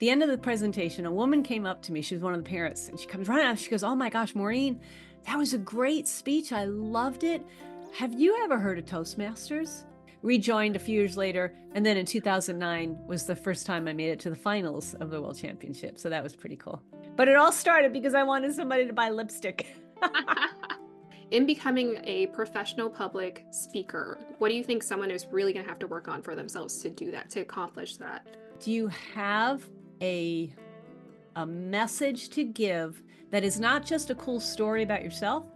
the end of the presentation, a woman came up to me. She was one of the parents, and she comes running out. She goes, "Oh my gosh, Maureen, that was a great speech. I loved it. Have you ever heard of Toastmasters?" Rejoined a few years later, and then in 2009 was the first time I made it to the finals of the World Championship. So that was pretty cool. But it all started because I wanted somebody to buy lipstick. In becoming a professional public speaker, what do you think someone is really going to have to work on for themselves to do that, to accomplish that? Do you have a message to give that is not just a cool story about yourself,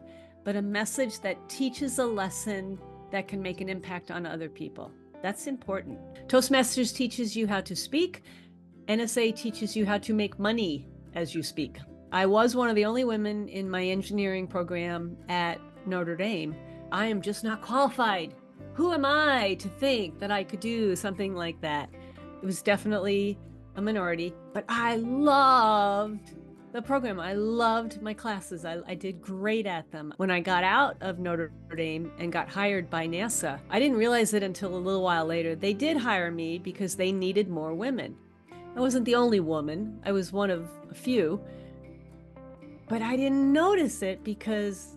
but a message that teaches a lesson that can make an impact on other people? That's important. Toastmasters teaches you how to speak. NSA teaches you how to make money as you speak. I was one of the only women in my engineering program at Notre Dame. I am just not qualified. Who am I to think that I could do something like that? It was definitely a minority, but I loved the program. I loved my classes. I did great at them. When I got out of Notre Dame and got hired by NASA, I didn't realize it until a little while later. They did hire me because they needed more women. I wasn't the only woman. I was one of a few. But I didn't notice it because,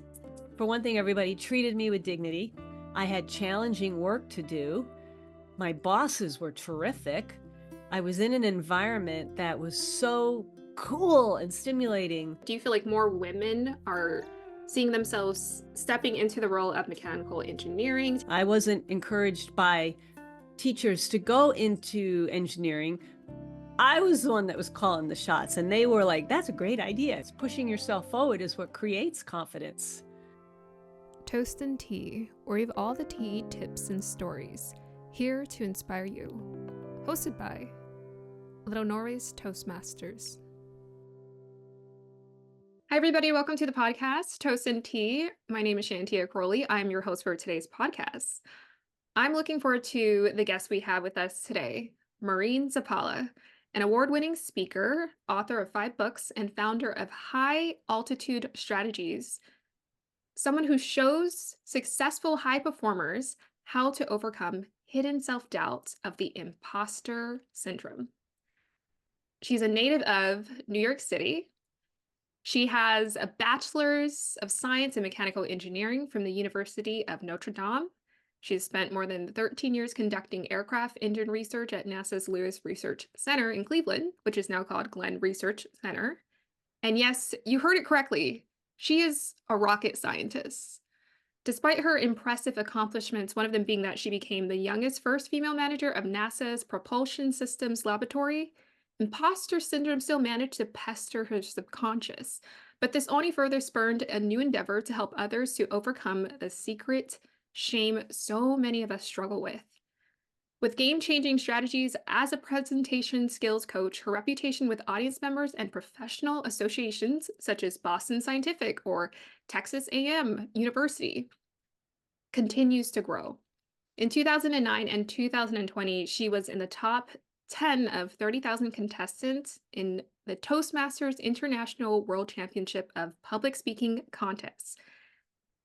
for one thing, everybody treated me with dignity. I had challenging work to do. My bosses were terrific. I was in an environment that was so cool and stimulating. Do you feel like more women are seeing themselves stepping into the role of mechanical engineering? I wasn't encouraged by teachers to go into engineering. I was the one that was calling the shots, and they were like, "That's a great idea. It's pushing yourself forward is what creates confidence." Toast and Tea, where we have all the tea, tips, and stories, here to inspire you. Hosted by Little Norway's Toastmasters. Hi, everybody. Welcome to the podcast, Toast and Tea. My name is Shantia Crowley. I'm your host for today's podcast. I'm looking forward to the guest we have with us today, Maureen Zappala, an award-winning speaker, author of 5 books, and founder of High Altitude Strategies, someone who shows successful high performers how to overcome hidden self-doubt of the imposter syndrome. She's a native of New York City. She has a Bachelors of Science in Mechanical Engineering from the University of Notre Dame. She's spent more than 13 years conducting aircraft engine research at NASA's Lewis Research Center in Cleveland, which is now called Glenn Research Center. And yes, you heard it correctly. She is a rocket scientist. Despite her impressive accomplishments, one of them being that she became the youngest first female manager of NASA's Propulsion Systems Laboratory, Imposter Syndrome still managed to pester her subconscious. But this only further spurred a new endeavor to help others to overcome the secret shame so many of us struggle with. With game-changing strategies as a presentation skills coach, her reputation with audience members and professional associations such as Boston Scientific or Texas A&M University continues to grow. In 2009 and 2020, she was in the top 10 of 30,000 contestants in the Toastmasters International World Championship of Public Speaking Contests.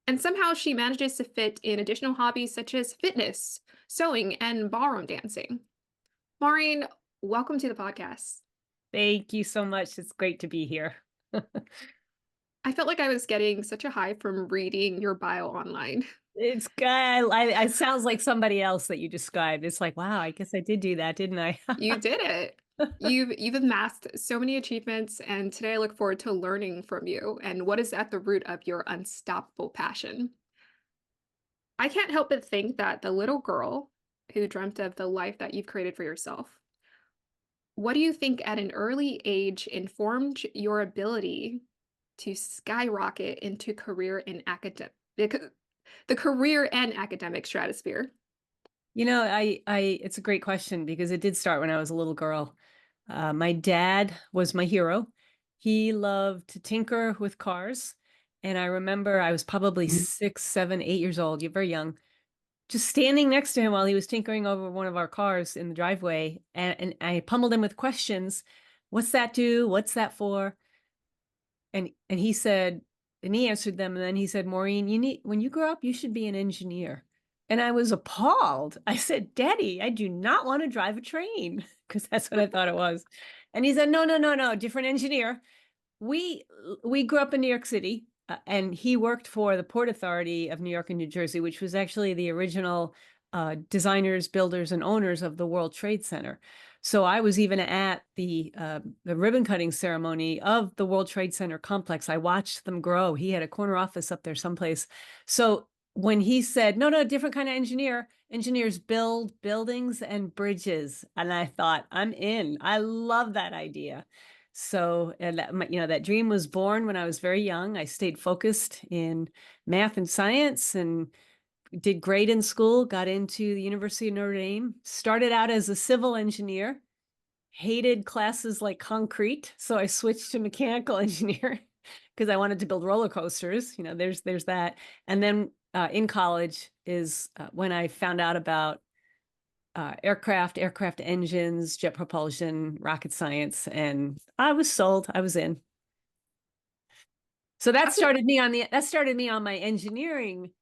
And somehow she manages to fit in additional hobbies such as fitness, sewing, and ballroom dancing. Maureen, welcome to the podcast. Thank you so much. It's great to be here. I felt like I was getting such a high from reading your bio online. It's good. It sounds like somebody else that you described. It's like, wow, I guess I did do that, didn't I? You did it. You've amassed so many achievements, and today I look forward to learning from you and what is at the root of your unstoppable passion. I can't help but think that the little girl who dreamt of the life that you've created for yourself, what do you think at an early age informed your ability to skyrocket into the career and academic stratosphere? It's a great question because it did start when I was a little girl. My dad was my hero. He loved to tinker with cars. And I remember I was probably 6, 7, 8 years old. You're very young. Just standing next to him while he was tinkering over one of our cars in the driveway. And I pummeled him with questions. What's that do? What's that for? And he said, and he answered them. And then he said, Maureen, when you grow up, you should be an engineer. And I was appalled. I said, Daddy, I do not want to drive a train, because that's what I thought it was. And he said, no, different engineer. We grew up in New York City, and he worked for the Port Authority of New York and New Jersey, which was actually the original designers, builders, and owners of the World Trade Center. So I was even at the ribbon cutting ceremony of the World Trade Center complex. I watched them grow. He had a corner office up there someplace. So when he said, no, different kind of engineer, engineers build buildings and bridges. And I thought, I'm in. I love that idea. So, and that dream was born when I was very young. I stayed focused in math and science and did great in school, got into the University of Notre Dame, started out as a civil engineer, hated classes like concrete. So I switched to mechanical engineering because I wanted to build roller coasters. There's that. And then in college is when I found out about aircraft engines, jet propulsion, rocket science, and I was sold. I was in. So that started me on my engineering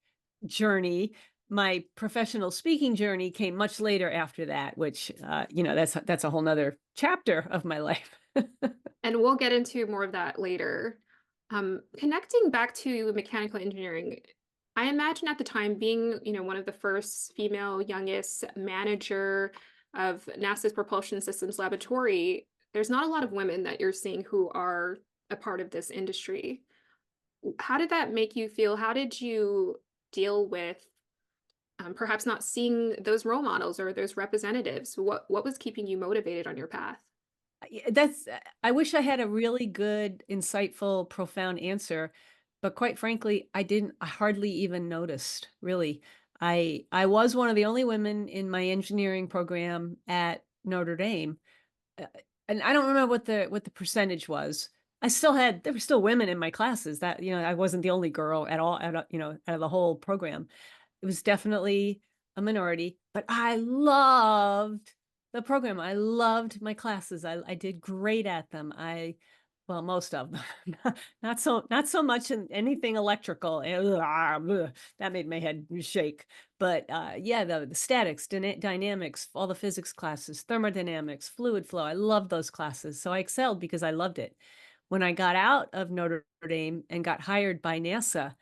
journey. My professional speaking journey came much later after that, which that's a whole nother chapter of my life. And we'll get into more of that later. Connecting back to mechanical engineering, I imagine at the time being, one of the first female youngest manager of NASA's Propulsion Systems Laboratory, there's not a lot of women that you're seeing who are a part of this industry. How did that make you feel? How did you deal with perhaps not seeing those role models or those representatives? What was keeping you motivated on your path? I wish I had a really good, insightful, profound answer, but quite frankly, I hardly even noticed, really. I was one of the only women in my engineering program at Notre Dame. And I don't remember what the percentage was. There were still women in my classes. That, I wasn't the only girl at all, out of the whole program. It was definitely a minority, but I loved the program. I loved my classes. I did great at them. Well, most of them, not so much in anything electrical. That made my head shake. But yeah, the statics, dynamics, all the physics classes, thermodynamics, fluid flow. I loved those classes. So I excelled because I loved it. When I got out of Notre Dame and got hired by NASA,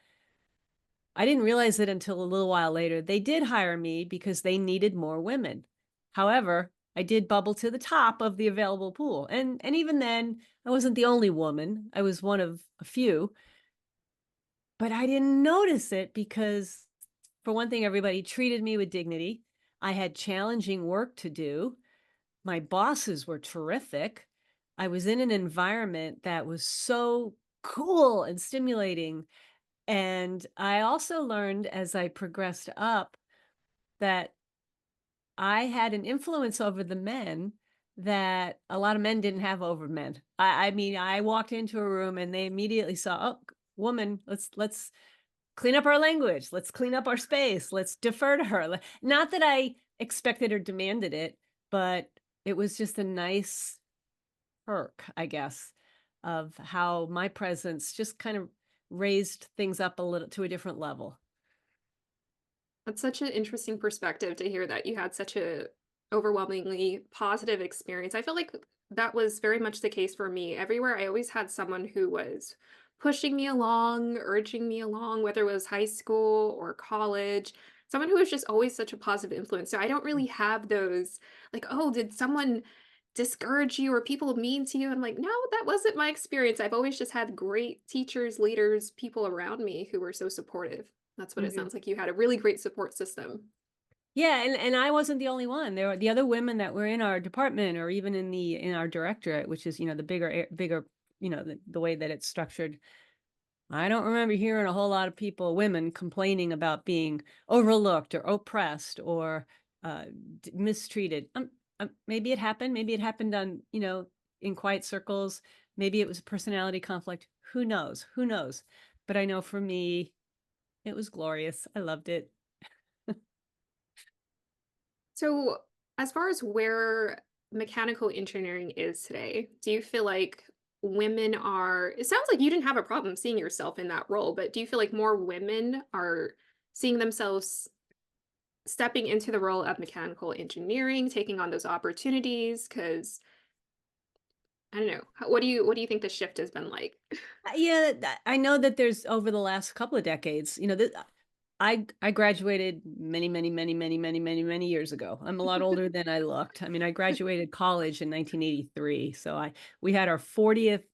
I didn't realize it until a little while later. They did hire me because they needed more women. However, I did bubble to the top of the available pool. And even then, I wasn't the only woman. I was one of a few. But I didn't notice it because, for one thing, everybody treated me with dignity. I had challenging work to do. My bosses were terrific. I was in an environment that was so cool and stimulating. And I also learned as I progressed up that I had an influence over the men that a lot of men didn't have over men. I mean, I walked into a room and they immediately saw, oh, woman, let's clean up our language. Let's clean up our space. Let's defer to her. Not that I expected or demanded it, but it was just a nice perk, I guess, of how my presence just kind of raised things up a little to a different level. That's such an interesting perspective to hear that you had such a overwhelmingly positive experience. I feel like that was very much the case for me. Everywhere I always had someone who was pushing me along, urging me along, whether it was high school or college, someone who was just always such a positive influence. So I don't really have those like, oh, did someone discourage you or people mean to you? I'm like, no, that wasn't my experience. I've always just had great teachers, leaders, people around me who were so supportive. That's what it Mhm. sounds like. You had a really great support system. Yeah, and I wasn't the only one. There were the other women that were in our department or even in our directorate, which is, the bigger, the way that it's structured. I don't remember hearing a whole lot of women complaining about being overlooked or oppressed or mistreated. Maybe it happened. Maybe it happened on, in quiet circles. Maybe it was a personality conflict. Who knows? Who knows? But I know for me, it was glorious. I loved it. So, as far as where mechanical engineering is today, do you feel like women are, it sounds like you didn't have a problem seeing yourself in that role, but do you feel like more women are seeing themselves stepping into the role of mechanical engineering, taking on those opportunities? Because I don't know. What do you think the shift has been like? Yeah, I know that there's over the last couple of decades, I graduated many years ago. I'm a lot older than I looked. I mean, I graduated college in 1983, so I we had our 40th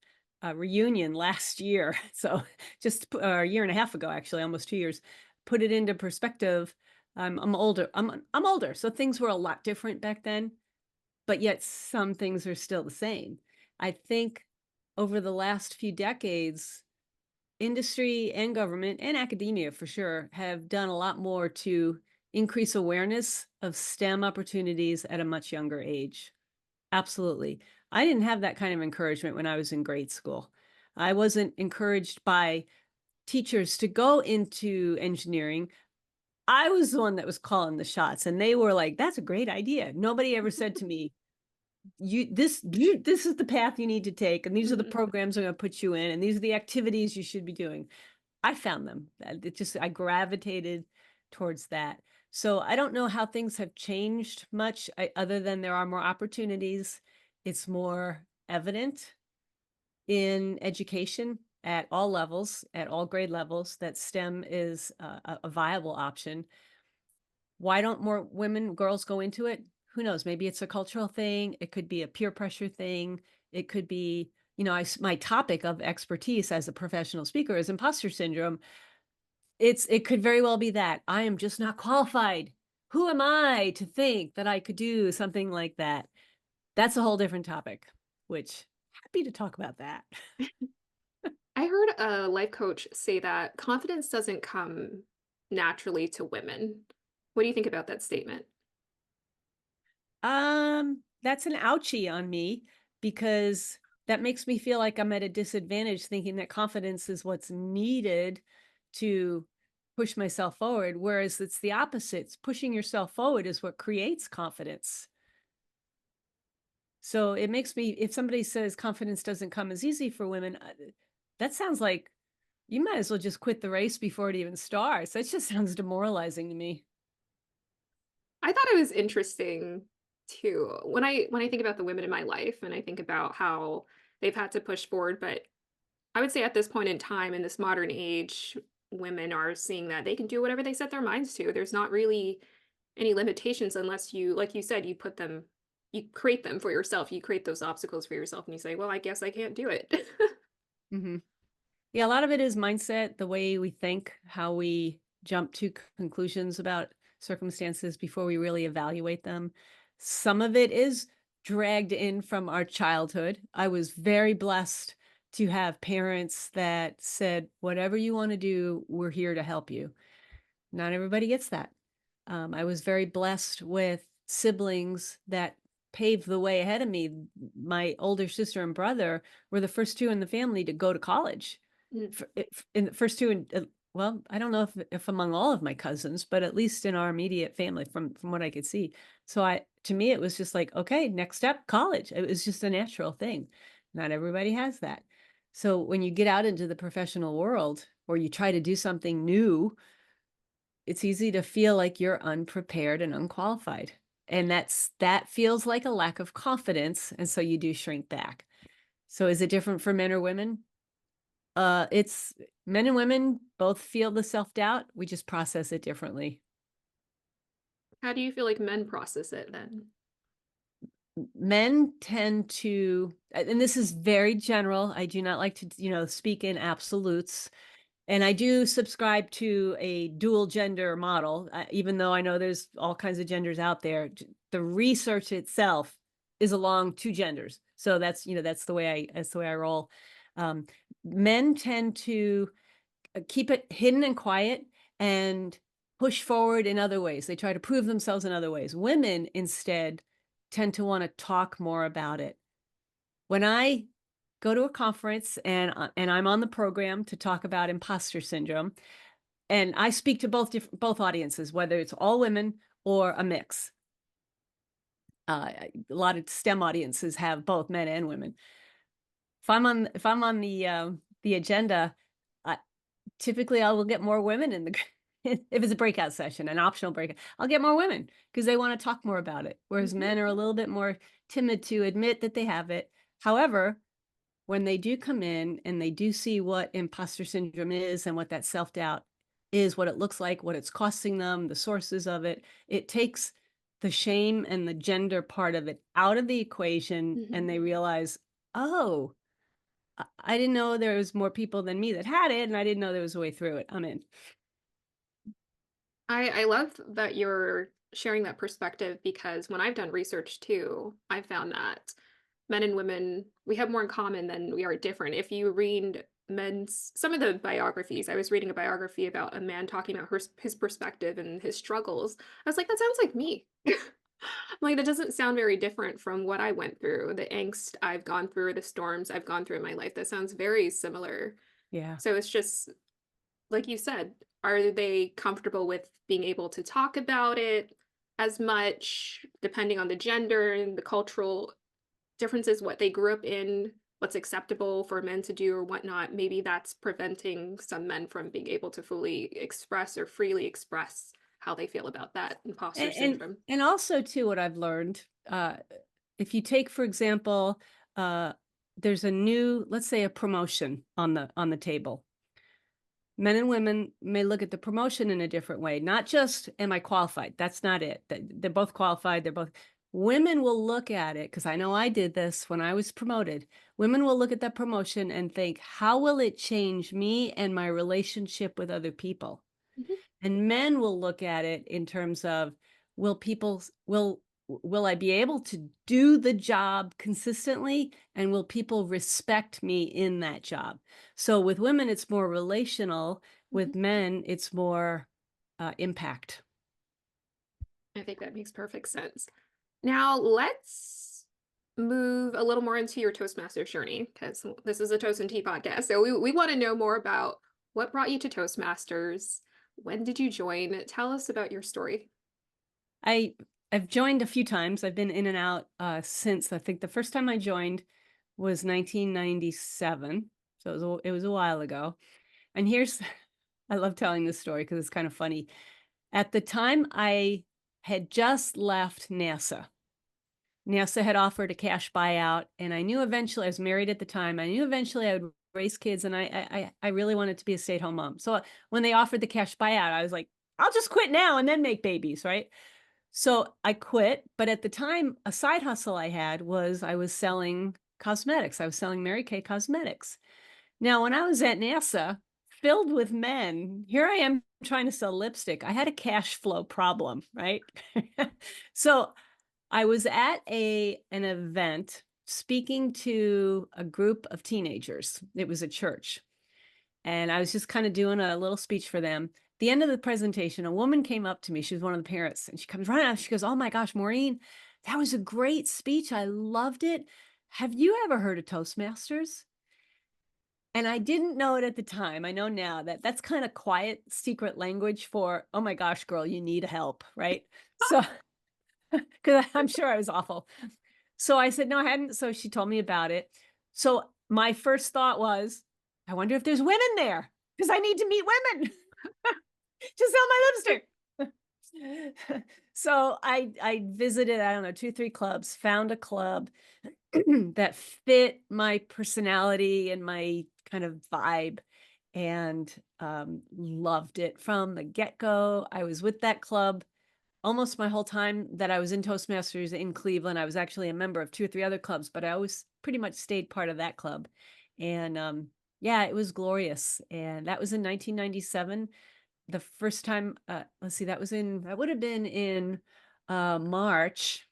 reunion last year. So just a year and a half ago, actually, almost 2 years. Put it into perspective. I'm older. I'm older, so things were a lot different back then, but yet some things are still the same. I think over the last few decades, industry and government and academia for sure have done a lot more to increase awareness of STEM opportunities at a much younger age. Absolutely. I didn't have that kind of encouragement when I was in grade school. I wasn't encouraged by teachers to go into engineering. I was the one that was calling the shots, and they were like, that's a great idea. Nobody ever said to me, this is the path you need to take, and these are the Mhm. programs I'm going to put you in, and these are the activities you should be doing. I found them. I gravitated towards that. So I don't know how things have changed much, other than there are more opportunities. It's more evident in education at all levels, at all grade levels, that STEM is a viable option. Why don't more girls go into it? Who knows? Maybe it's a cultural thing. It could be a peer pressure thing. It could be, my topic of expertise as a professional speaker is imposter syndrome. It could very well be that I am just not qualified. Who am I to think that I could do something like that? That's a whole different topic, which happy to talk about that. I heard a life coach say that confidence doesn't come naturally to women. What do you think about that statement? That's an ouchie on me because that makes me feel like I'm at a disadvantage thinking that confidence is what's needed to push myself forward, whereas it's the opposite. It's pushing yourself forward is what creates confidence. So it makes me, if somebody says confidence doesn't come as easy for women, that sounds like you might as well just quit the race before it even starts. That just sounds demoralizing to me. I thought it was interesting too. When I think about the women in my life and I think about how they've had to push forward, but I would say at this point in time in this modern age, women are seeing that they can do whatever they set their minds to. There's not really any limitations unless you, like you said, you create them for yourself. You create those obstacles for yourself and you say, well, I guess I can't do it. Hmm. Yeah, a lot of it is mindset, the way we think, how we jump to conclusions about circumstances before we really evaluate them. Some of it is dragged in from our childhood. I was very blessed to have parents that said, whatever you want to do, we're here to help you. Not everybody gets that. I was very blessed with siblings that paved the way ahead of me. My older sister and brother were the first two in the family to go to college. Mm. In the first two, well, I don't know if among all of my cousins, but at least in our immediate family, from what I could see. So to me, it was just like, okay, next step, college. It was just a natural thing. Not everybody has that. So when you get out into the professional world or you try to do something new, it's easy to feel like you're unprepared and unqualified. And that feels like a lack of confidence. And so you do shrink back. So is it different for men or women? It's men and women both feel the self-doubt. We just process it differently. How do you feel like men process it then? Men tend to, and this is very general. I do not like to, speak in absolutes. And I do subscribe to a dual gender model, even though I know there's all kinds of genders out there. The research itself is along two genders, so that's the way I roll. Um, Men tend to keep it hidden and quiet and push forward in other ways. They try to prove themselves in other ways. Women instead tend to want to talk more about it. When I go to a conference and I'm on the program to talk about imposter syndrome, and I speak to both audiences, whether it's all women or a mix. A lot of STEM audiences have both men and women. If I'm on the agenda, typically I will get more women in the if it's a breakout session, an optional breakout, I'll get more women because they want to talk more about it. Whereas Mhm. men are a little bit more timid to admit that they have it. However, when they do come in and they do see what imposter syndrome is and what that self-doubt is, what it looks like, what it's costing them, the sources of it, it takes the shame and the gender part of it out of the equation, and Mhm. they realize, oh, I didn't know there was more people than me that had it, and I didn't know there was a way through it. I'm in. I love that you're sharing that perspective because when I've done research too, I found that men and women, we have more in common than we are different. If you read men's some of the biographies, I was reading a biography about a man talking about his perspective and his struggles. I was like, that sounds like me. Like that doesn't sound very different from what I went through, the angst I've gone through, the storms I've gone through in my life. That sounds very similar. Yeah. So it's just like you said, are they comfortable with being able to talk about it as much, depending on the gender and the cultural differences, what they grew up in, what's acceptable for men to do or whatnot? Maybe that's preventing some men from being able to fully express or freely express how they feel about that imposter And and, syndrome. and also too, what I've learned, if you take, for example, uh, there's a new, let's say, a promotion on the table. Men and women may look at the promotion in a different way. Not just, am I qualified? That's not it. They're both qualified. They're both. Women will look at it, because I know I did this when I was promoted. Women will look at that promotion and think, how will it change me and my relationship with other people? Mhm. And men will look at it in terms of, will people will I be able to do the job consistently, and will people respect me in that job? So with women it's more relational, Mhm. with men it's more impact. I think that makes perfect sense. Now, let's move a little more into your Toastmasters journey because this is a Toast and Tea podcast. So, we want to know more about what brought you to Toastmasters. When did you join? Tell us about your story. I I've joined a few times. I've been in and out since, I think the first time I joined was 1997. So it was a while ago. And here's I love telling this story because it's kind of funny. At the time, I had just left NASA. NASA had offered a cash buyout, and I knew eventually, I was married at the time, I knew eventually I would raise kids, and I really wanted to be a stay-at-home mom. So when they offered the cash buyout, I was like, I'll just quit now and then make babies, right? So I quit, but at the time, a side hustle I had was I was selling cosmetics. I was selling Mary Kay cosmetics. Now, when I was at NASA, filled with men, here I am trying to sell lipstick. I had a cash flow problem, right? So I was at an event speaking to a group of teenagers. It was a church. And I was just kind of doing a little speech for them. At the end of the presentation, a woman came up to me. She was one of the parents, and she comes right out. She goes, "Oh my gosh, Maureen, that was a great speech. I loved it. Have you ever heard of Toastmasters?" And I didn't know it at the time. I know now that that's kind of quiet secret language for, oh my gosh, girl, you need help, right? So, because I'm sure I was awful. So I said, no, I hadn't. So she told me about it. So my first thought was, I wonder if there's women there, because I need to meet women to sell my lipstick. So I visited, I don't know, 2, 3 clubs, found a club that fit my personality and my kind of vibe, and loved it from the get-go. I was with that club almost my whole time that I was in Toastmasters in Cleveland. I was actually a member of 2 or 3 other clubs, but I always pretty much stayed part of that club. And yeah, it was glorious. And that was in 1997. The first time, let's see, that would have been in March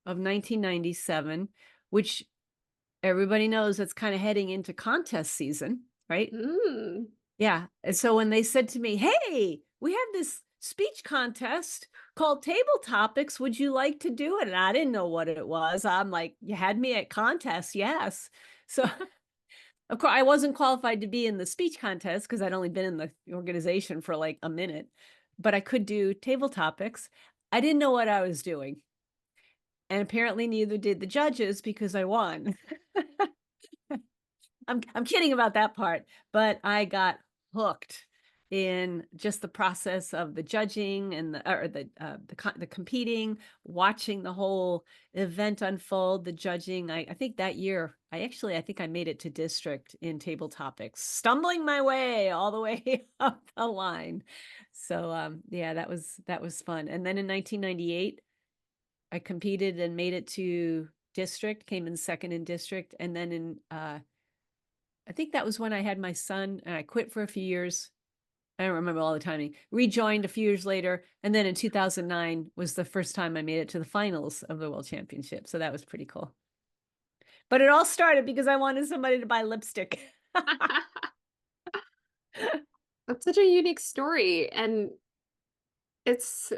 of 1997, which everybody knows that's kind of heading into contest season, right? Mm. Yeah. And so when they said to me, "Hey, we have this speech contest called Table Topics. Would you like to do it?" And I didn't know what it was. I'm like, "You had me at contest, yes." So of course I wasn't qualified to be in the speech contest because I'd only been in the organization for like a minute, but I could do table topics. I didn't know what I was doing. And apparently neither did the judges, because I won. I'm kidding about that part, but I got hooked. in just the process of the judging and the competing, watching the whole event unfold, the judging. I think that year, I think I made it to district in table topics, stumbling my way all the way up the line. So yeah, that was fun. And then in 1998, I competed and made it to district, came in second in district, and then in I think that was when I had my son, and I quit for a few years. I don't remember all the timing. Rejoined a few years later, and then in 2009 was the first time I made it to the finals of the World Championship. So that was pretty cool. But it all started because I wanted somebody to buy lipstick. That's such a unique story, and it's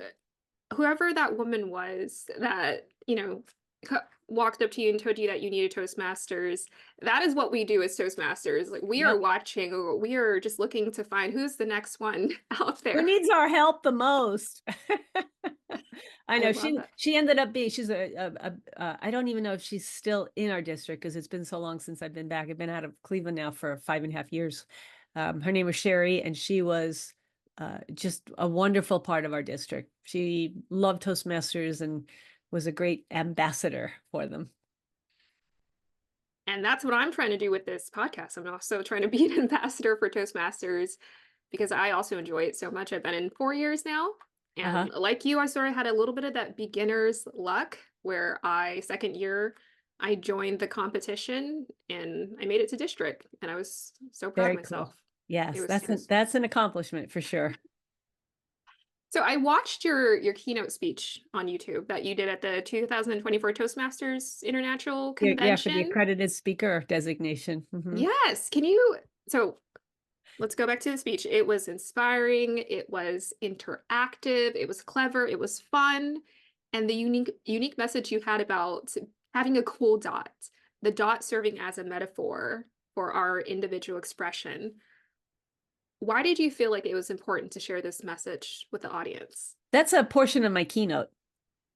whoever that woman was that, walked up to you and told you that you needed Toastmasters. That is what we do as Toastmasters. Like, we are Yep. watching, or we are just looking to find who's the next one out Who there. needs our help the most? I I know love that. she ended up being, she's I don't even know if she's still in our district because it's been so long since I've been back. I've been out of Cleveland now for 5.5 years. Her name was Sherry, and she was just a wonderful part of our district. She loved Toastmasters and was a great ambassador for them. And that's what I'm trying to do with this podcast. I'm also trying to be an ambassador for Toastmasters because I also enjoy it so much. I've been in 4 years now. And like you, I sort of had a little bit of that beginner's luck where second year, I joined the competition and I made it to district. And I was so proud Very of myself. cool. Yes, It was that's an accomplishment for sure. So I watched your keynote speech on YouTube that you did at the 2024 Toastmasters International Yeah, for the Convention. accredited speaker designation. Yes. So let's go back to the speech. It was inspiring, it was interactive, it was clever, it was fun, and the unique message you had about having a cool dot, the dot serving as a metaphor for our individual expression. Why did you feel like it was important to share this message with the audience? That's a portion of my keynote.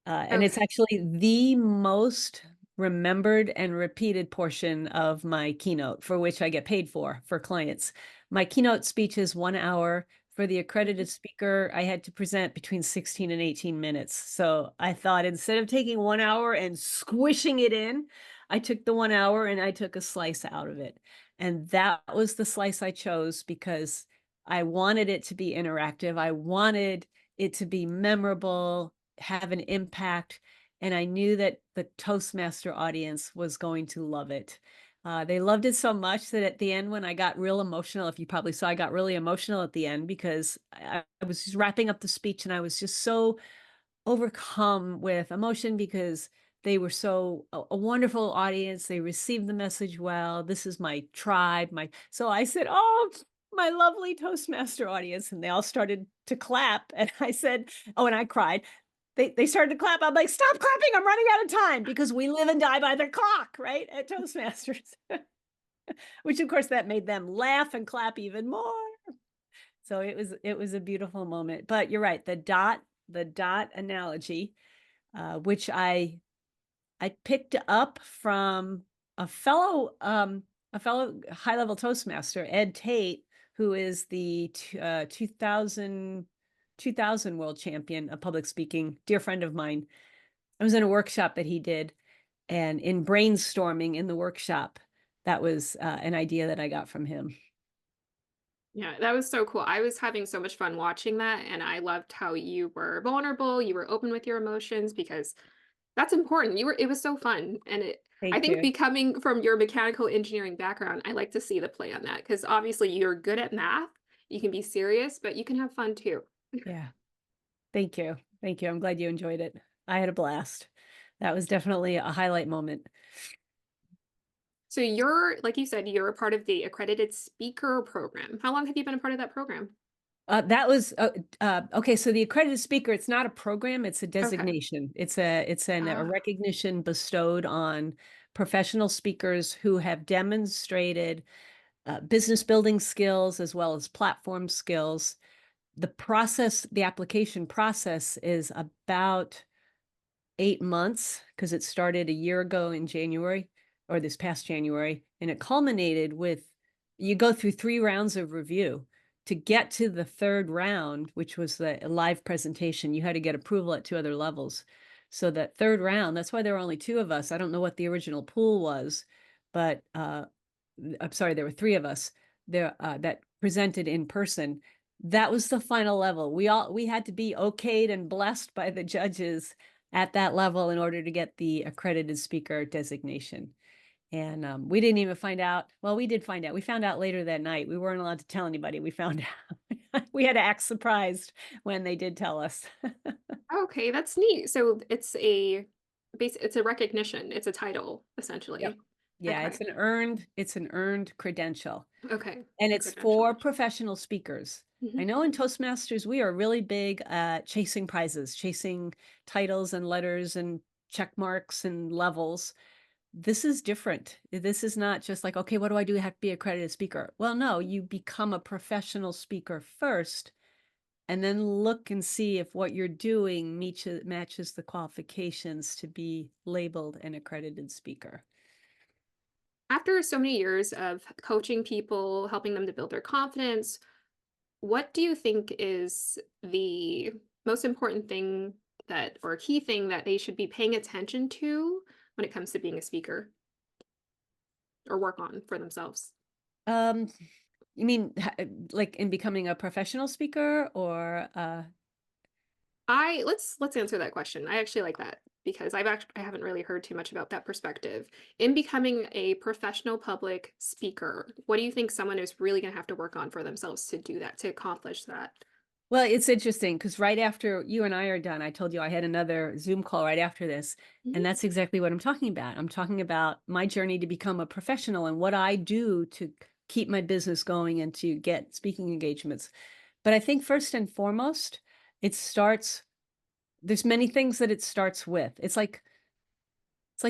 And it's Okay. actually the most remembered and repeated portion of my keynote, for which I get paid for clients. My keynote speech is 1 hour. For the accredited speaker, I had to present between 16 and 18 minutes. So I thought instead of taking 1 hour and squishing it in, I took the 1 hour and I took a slice out of it. And that was the slice I chose because I wanted it to be interactive. I wanted it to be memorable, have an impact. And I knew that the Toastmaster audience was going to love it. They loved it so much that at the end, when I got real emotional, if you probably saw, I got really emotional at the end because I was just wrapping up the speech and I was just so overcome with emotion because they were a wonderful audience. They received the message well. This is my tribe. So I said, "Oh, my lovely Toastmaster audience," and they all started to clap. And I said, "Oh," and I cried. They started to clap. I'm like, "Stop clapping! I'm running out of time," because we live and die by the clock, right? At Toastmasters, which of course that made them laugh and clap even more. So it was a beautiful moment. But you're right, the dot analogy, which I picked up from a fellow high level Toastmaster, Ed Tate, who is the 2000 world champion of public speaking, dear friend of mine. I was in a workshop that he did, and in brainstorming in the workshop, that was an idea that I got from him. Yeah, that was so cool. I was having so much fun watching that, and I loved how you were vulnerable, you were open with your emotions because that's important. It was so fun. And I Thank think you. becoming from your mechanical engineering background, I like to see the play on that because obviously you're good at math, you can be serious, but you can have fun too. Yeah. Thank you. Thank you. I'm glad you enjoyed it. I had a blast. That was definitely a highlight moment. So like you said, you're a part of the Accredited Speaker program. How long have you been a part of that program? That was okay. So the accredited speaker, it's not a program; it's a Okay. designation. It's a Ah, recognition bestowed on professional speakers who have demonstrated business building skills as well as platform skills. The application process is about 8 months because it started a year ago in January, or this past January, and it culminated with you go through 3 rounds of review to get to the third round, which was the live presentation, you had to get approval at 2 other levels. So that third round, that's why there were only 2 of us. I don't know what the original pool was, but I'm sorry, there were 3 of us there that presented in person. That was the final level. We had to be okayed and blessed by the judges at that level in order to get the accredited speaker designation. And we didn't even find out. Well, we did find out. We found out later that night. We weren't allowed to tell anybody. We found out. We had to act surprised when they did tell us. Okay, that's neat. So it's a recognition. It's a title, Yep. essentially. Yeah, Okay. it's an earned credential. Okay. And A it's for credential. professional speakers. I Mhm. know in Toastmasters, we are really big at chasing prizes, chasing titles and letters and check marks and levels. This is different. This is not just like, okay, what do I do? I have to be a accredited speaker. Well, no, you become a professional speaker first, and then look and see if what you're doing matches the qualifications to be labeled an accredited speaker. After so many years of coaching people, helping them to build their confidence, what do you think is the most important thing or key thing that they should be paying attention to when it comes to being a speaker or work on for themselves? Um, you mean like in becoming a professional speaker or Let's answer that question. I actually like that because I haven't really heard too much about that perspective. In becoming a professional public speaker, what do you think someone is really going to have to work on for themselves to do that, to accomplish that? well, it's interesting because right after you and I are done, I told you I had another Zoom call right after this. Mhm. And that's exactly what I'm talking about. I'm talking about my journey to become a professional and what I do to keep my business going and to get speaking engagements. But I think first and foremost, it starts, there's many things that it starts with. It's like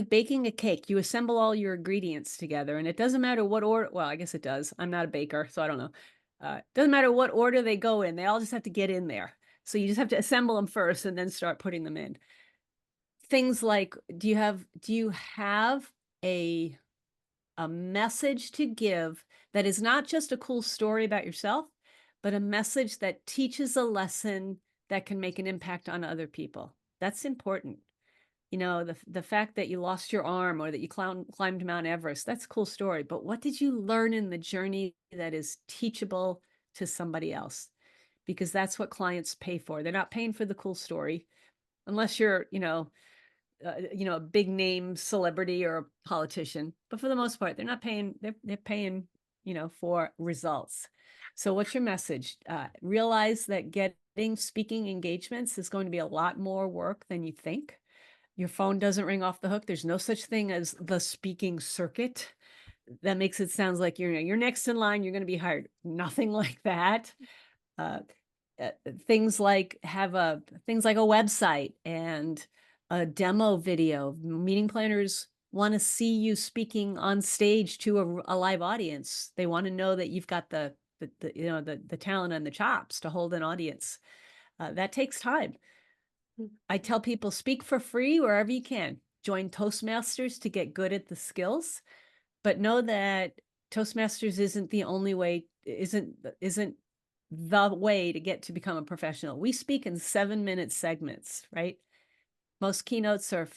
baking a cake. You assemble all your ingredients together, and it doesn't matter what order. Well, I guess it does. I'm not a baker, so I don't know. Doesn't matter what order they go in. They all just have to get in there. So you just have to assemble them first and then start putting them in. Things like, do you have a message to give that is not just a cool story about yourself, but a message that teaches a lesson that can make an impact on other people? That's important. You know, the fact that you lost your arm or that you climbed Mount Everest, that's a cool story. But what did you learn in the journey that is teachable to somebody else? Because that's what clients pay for. They're not paying for the cool story unless you're, a big name celebrity or a politician. But for the most part, they're not paying. They're paying, for results. So what's your message? Realize that getting speaking engagements is going to be a lot more work than you think. Your phone doesn't ring off the hook. There's no such thing as the speaking circuit. That makes it sound like you're next in line. You're going to be hired. Nothing like that. Uh, things like things like a website and a demo video. Meeting planners want to see you speaking on stage to a live audience. They want to know that you've got the talent and the chops to hold an audience. That takes time. I tell people speak for free wherever you can. Join Toastmasters to get good at the skills, but know that Toastmasters isn't the only way, isn't the way to get to become a professional. We speak in 7-minute segments, right? Most keynotes are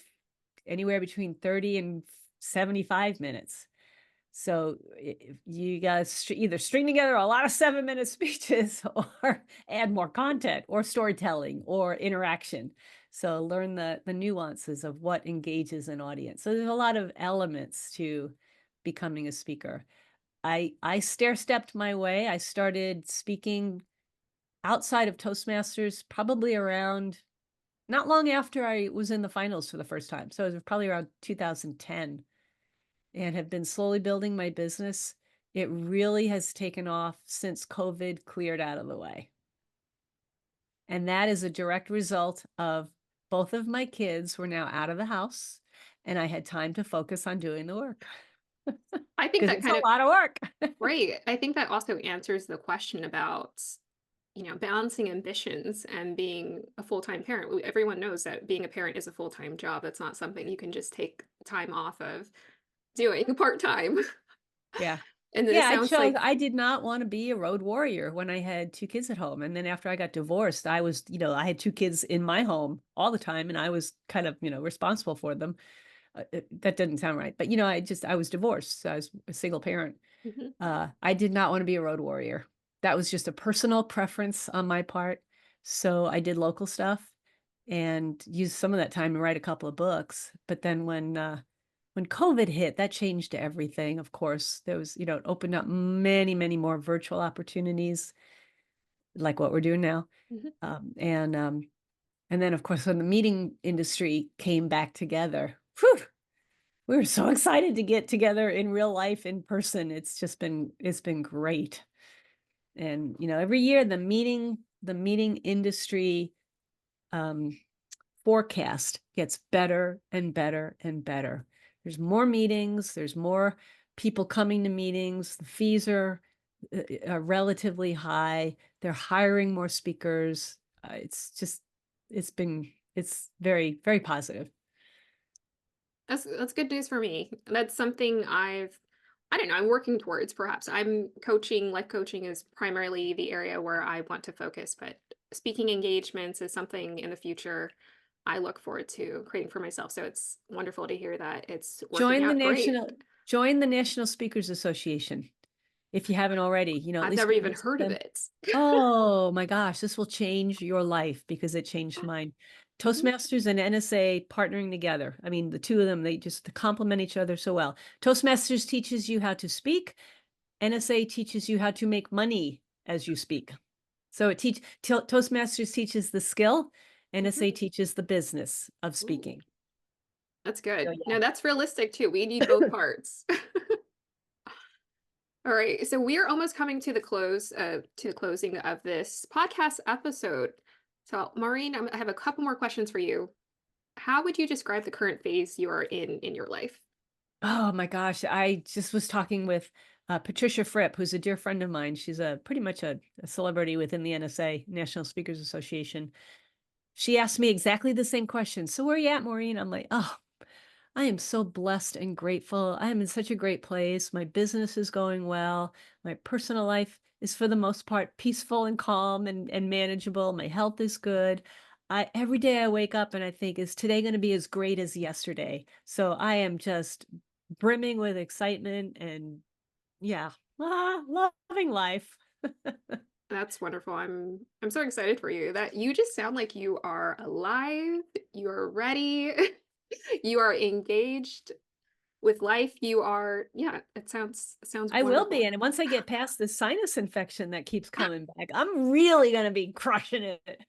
anywhere between 30 and 75 minutes. So you guys either string together a lot of 7-minute speeches or add more content or storytelling or interaction. So learn the nuances of what engages an audience. So there's a lot of elements to becoming a speaker. I stair-stepped my way. I started speaking outside of Toastmasters probably around not long after I was in the finals for the first time. So it was probably around 2010 and have been slowly building my business. It really has taken off since COVID cleared out of the way. And that is a direct result of both of my kids were now out of the house and I had time to focus on doing the work I think because that it's kind a of lot of work. right. I think that also answers the question about, balancing ambitions and being a full-time parent. Everyone knows that being a parent is a full-time job. That's not something you can just take time off of doing part-time. Yeah. And it Yeah, sounds like I did not want to be a road warrior when I had two kids at home. And then after I got divorced, I was, I had two kids in my home all the time and I was kind of, responsible for them. That doesn't sound right. But, I was divorced. So I was a single parent. Mhm. I did not want to be a road warrior. That was just a personal preference on my part. So I did local stuff and used some of that time to write a couple of books. But then when COVID hit, that changed everything. Of course, there was, it opened up many, many more virtual opportunities like what we're doing now. Mhm. And then of course, when the meeting industry came back together, whew, we were so excited to get together in real life in person. It's been great. And, every year the meeting industry, um, forecast gets better and better and better. There's more meetings, there's more people coming to meetings, the fees are relatively high, they're hiring more speakers. It's very, very positive. That's good news for me. That's something I don't know, I'm working towards perhaps. I'm coaching, life coaching is primarily the area where I want to focus, but speaking engagements is something in the future I look forward to creating for myself. So it's wonderful to hear that it's working Join the out great. national Join the National Speakers Association if you haven't already, at I've least never even visit heard of them. it. Oh my gosh, this will change your life because it changed mine. Mhm. Toastmasters and NSA partnering together. I mean, the two of them, they just complement each other so well. Toastmasters teaches you how to speak. NSA teaches you how to make money as you speak. So Toastmasters teaches the skill. Mhm. NSA teaches the business of Ooh, speaking. that's So good. No, yeah. that's realistic too. We need both parts. All right, so we are almost coming to the closing of this podcast episode. So, Maureen, I have a couple more questions for you. How would you describe the current phase you are in your life? Oh my gosh, I just was talking with Patricia Fripp, who's a dear friend of mine. She's pretty much a celebrity within the NSA, National Speakers Association. She asked me exactly the same question. So where are you at, Maureen? I'm like, oh, I am so blessed and grateful. I am in such a great place. My business is going well. My personal life is for the most part peaceful and calm and manageable. My health is good. Every day I wake up and I think, is today going to be as great as yesterday? So I am just brimming with excitement and yeah, loving life. That's wonderful. I'm so excited for you. That you just sound like you are alive, you're ready, you are engaged with life. You are, yeah, it sounds I will be. wonderful. And once I get past this sinus infection that keeps coming back, I'm really going to be crushing it.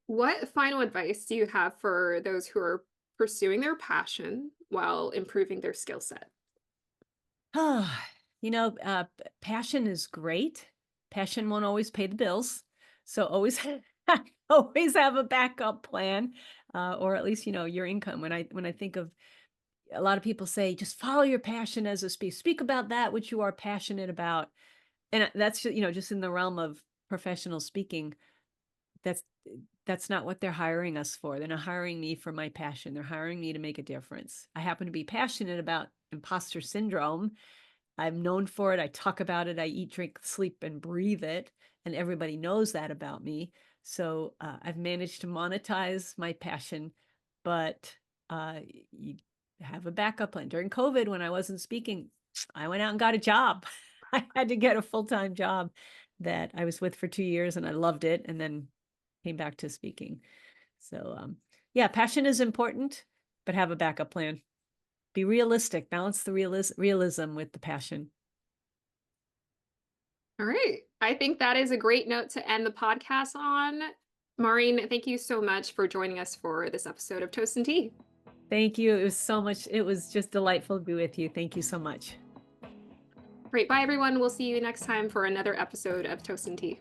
What final advice do you have for those who are pursuing their passion while improving their skill set? Ah, passion is great. Passion won't always pay the bills. So always always have a backup plan, or at least, your income. When I think of a lot of people say, just follow your passion as a speak about that which you are passionate about. And that's just in the realm of professional speaking. That's that's not what they're hiring us for. They're not hiring me for my passion. They're hiring me to make a difference. I happen to be passionate about imposter syndrome. I'm known for it. I talk about it. I eat, drink, sleep, and breathe it. And everybody knows that about me. So I've managed to monetize my passion, but you have a backup plan. During COVID, when I wasn't speaking, I went out and got a job. I had to get a full-time job that I was with for 2 years and I loved it and then came back to speaking. So yeah, passion is important, but have a backup plan. Be realistic, balance the realism with the passion. All right. I think that is a great note to end the podcast on. Maureen, thank you so much for joining us for this episode of Toast and Tea. Thank you. It was just delightful to be with you. Thank you so much. Great. Bye, everyone. We'll see you next time for another episode of Toast and Tea.